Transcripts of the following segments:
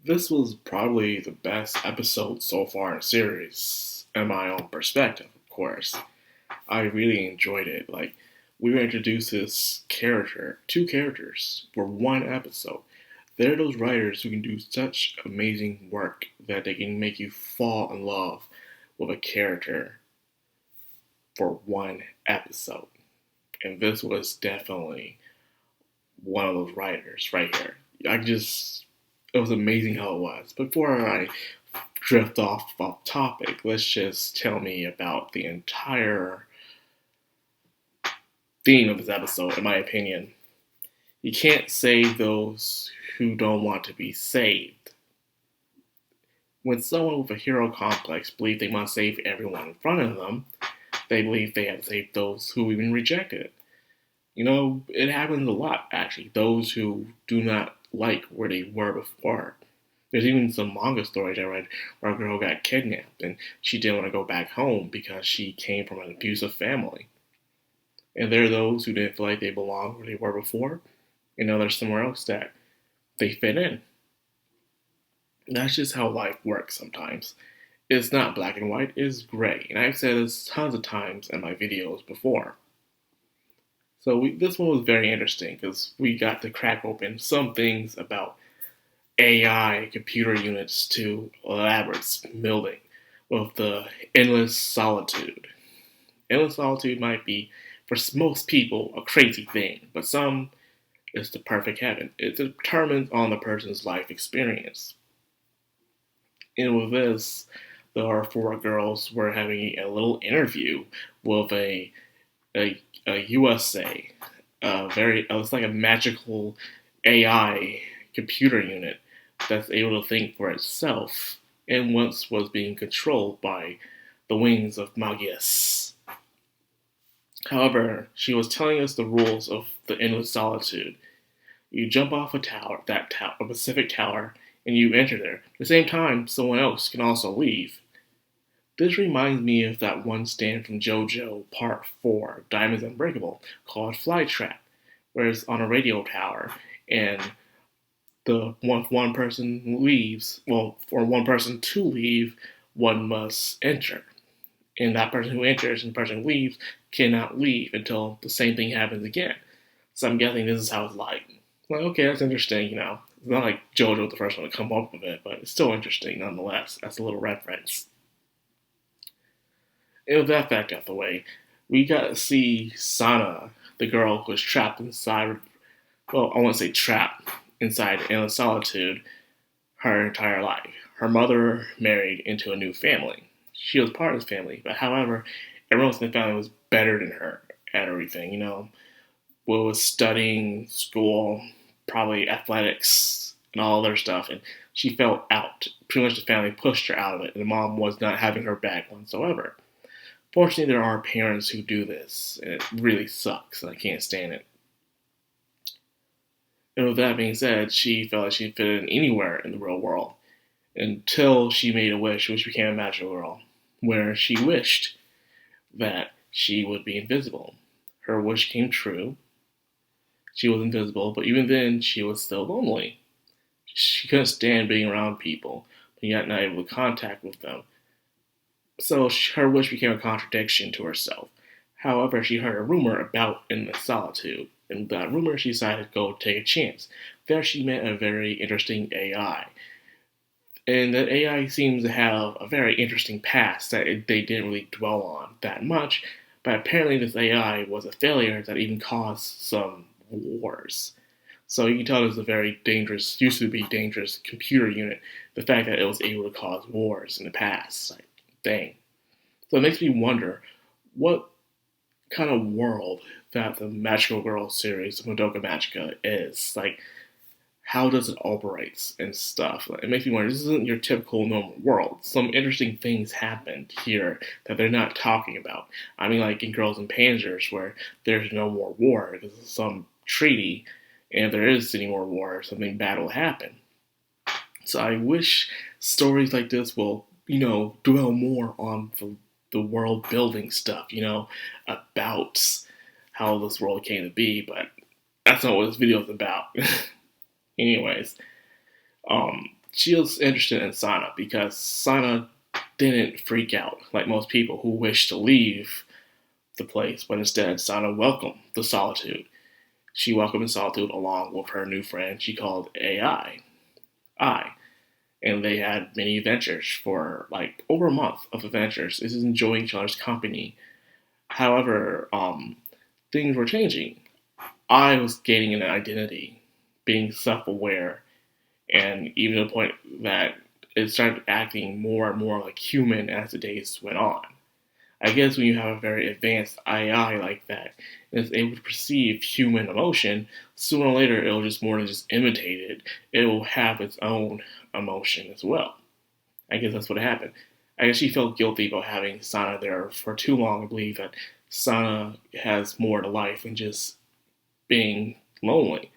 This was probably the best episode so far in the series, in my own perspective, of course. I really enjoyed it. Like, we were introduced to this character, two characters, for one episode. They're those writers who can do such amazing work that they can make you fall in love with a character for one episode. And this was definitely one of those writers right here. It was amazing how it was. Before I drift off topic, let's just tell me about the entire theme of this episode, in my opinion. You can't save those who don't want to be saved. When someone with a hero complex believes they must save everyone in front of them, they believe they have to save those who have been rejected. It happens a lot, actually. Those who do not like where they were before. There's even some manga stories I read where a girl got kidnapped and she didn't want to go back home because she came from an abusive family. And there are those who didn't feel like they belonged where they were before, and now they're somewhere else that they fit in. That's just how life works sometimes. It's not black and white, it's gray. And I've said this tons of times in my videos before. This one was very interesting because we got to crack open some things about AI computer units to elaborate building with the endless solitude. Endless solitude might be, for most people, a crazy thing, but some it's the perfect heaven. It determines on the person's life experience. And with this, there are four girls who are having a little interview with a USA, it's like a magical AI computer unit that's able to think for itself and once was being controlled by the wings of Magia. However, she was telling us the rules of the endless solitude. You jump off a Pacific tower, and you enter there. At the same time, someone else can also leave. This reminds me of that one stand from JoJo Part 4, Diamonds Unbreakable, called Flytrap, where it's on a radio tower, and one person leaves, well, for one person to leave, one must enter. And that person who enters and the person who leaves cannot leave until the same thing happens again. So I'm guessing this is how it's like. Like, okay, that's interesting, It's not like JoJo the first one to come up with it, but it's still interesting nonetheless. That's a little reference. And with that fact out of the way, we got to see Sana, the girl who was trapped inside, well, I won't say trapped, inside endless solitude her entire life. Her mother married into a new family. She was part of this family, but however, everyone else in the family was better than her at everything, was studying, school, probably athletics, and all other stuff, and she felt out. Pretty much the family pushed her out of it, and the mom was not having her back whatsoever. Fortunately, there are parents who do this, and it really sucks, and I can't stand it. And with that being said, she felt like she fit in anywhere in the real world until she made a wish, which became a magical girl, where she wished that she would be invisible. Her wish came true. She was invisible, but even then, she was still lonely. She couldn't stand being around people, but yet not able to contact with them. So her wish became a contradiction to herself. However, she heard a rumor about endless solitude, and that rumor she decided to go take a chance. There she met a very interesting AI. And that AI seems to have a very interesting past that they didn't really dwell on that much, but apparently this AI was a failure that even caused some wars. So you can tell it was a very dangerous, used to be dangerous computer unit. The fact that it was able to cause wars in the past, like, dang. So it makes me wonder what kind of world that the Magical Girl series, Madoka Magica, is. Like, how does it operate and stuff? It makes me wonder, this isn't your typical normal world. Some interesting things happened here that they're not talking about. I mean, like in Girls and Panzers, where there's no more war because of some treaty, and if there is any more war, something bad will happen. So I wish stories like this will, dwell more on the world building stuff, about how this world came to be, but that's not what this video is about. Anyways, she was interested in Sana because Sana didn't freak out like most people who wish to leave the place, but instead Sana welcomed the solitude. She welcomed the solitude along with her new friend she called AI. And they had many adventures for like over a month of adventures. This is enjoying each other's company. However, things were changing. I was gaining an identity, being self-aware, and even to the point that it started acting more and more like human as the days went on. I guess when you have a very advanced AI like that, and it's able to perceive human emotion, sooner or later it'll just more than just imitate it. It will have its own emotion as well. I guess that's what happened. I guess she felt guilty about having Sana there for too long. I believe that Sana has more to life than just being lonely.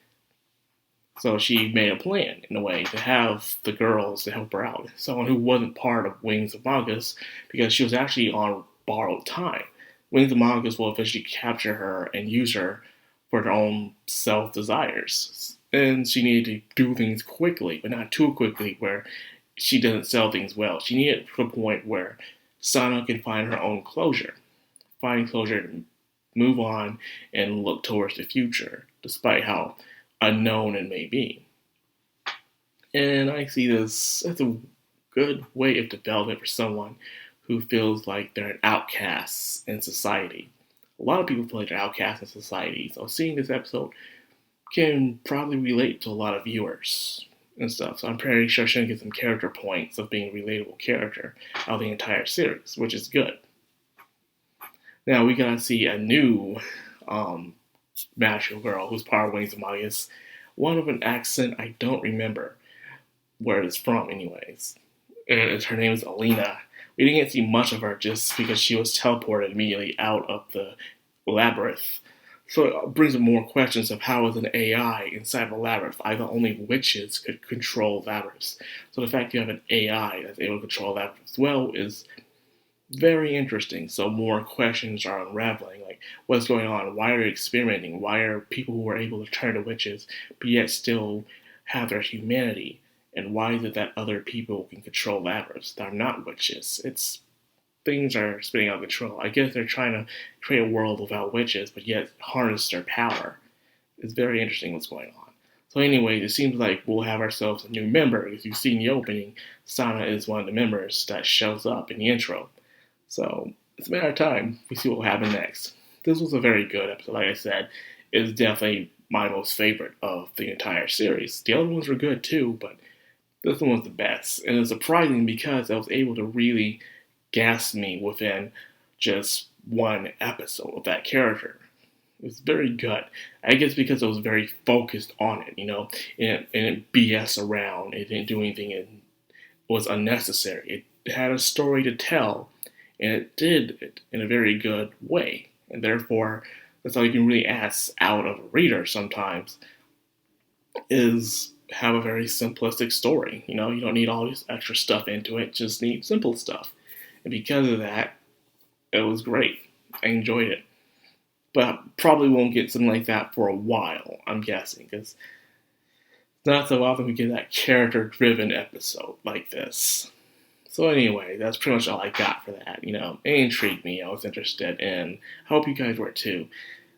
So she made a plan, in a way, to have the girls to help her out. Someone who wasn't part of Wings of Magus, because she was actually on borrowed time. Wings of Magus will eventually capture her and use her for their own self-desires. And she needed to do things quickly, but not too quickly, where she doesn't sell things well. She needed to the point where Sana can find her own closure. Find closure to move on and look towards the future, despite how unknown it may be. And I see this as a good way of development for someone who feels like they're an outcast in society. A lot of people feel like they're outcasts in society, so seeing this episode can probably relate to a lot of viewers and stuff. So I'm pretty sure she'll get some character points of being a relatable character out of the entire series, which is good. Now we gotta see a new magical girl who's part of Wings of Magus. One with an accent I don't remember where it's from, anyways. And her name is Alina. We didn't get to see much of her just because she was teleported immediately out of the labyrinth. So it brings up more questions of how is an AI inside a labyrinth? Either only witches could control labyrinths. So the fact you have an AI that's able to control labyrinths as well is very interesting. So more questions are unraveling, like what's going on? Why are they experimenting? Why are people who are able to turn to witches but yet still have their humanity? And why is it that other people can control labyrinths that are not witches? Things are spinning out of control. I guess they're trying to create a world without witches, but yet harness their power. It's very interesting what's going on. So anyway, it seems like we'll have ourselves a new member. As you see in the opening, Sana is one of the members that shows up in the intro. So it's a matter of time. We see what will happen next. This was a very good episode. Like I said, it's definitely my most favorite of the entire series. The other ones were good too, but this one was the best. And it's surprising because I was able to really gas me within just one episode of that character. It was very good. I guess because I was very focused on it, and it didn't BS around. It didn't do anything. It was unnecessary. It had a story to tell, and it did it in a very good way. And therefore, that's all you can really ask out of a reader sometimes, is have a very simplistic story. You don't need all this extra stuff into it. Just need simple stuff. And because of that, it was great. I enjoyed it. But probably won't get something like that for a while, I'm guessing, because it's not so often we get that character-driven episode like this. So anyway, that's pretty much all I got for that. It intrigued me. I was interested, and I hope you guys were too.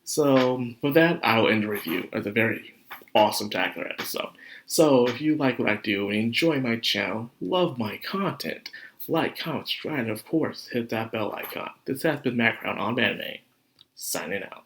So with that, I'll end the review. It's a very awesome, tackler episode. So if you like what I do and enjoy my channel, love my content, like, comment, subscribe, and of course, hit that bell icon. This has been Madcrownxox on Anime, signing out.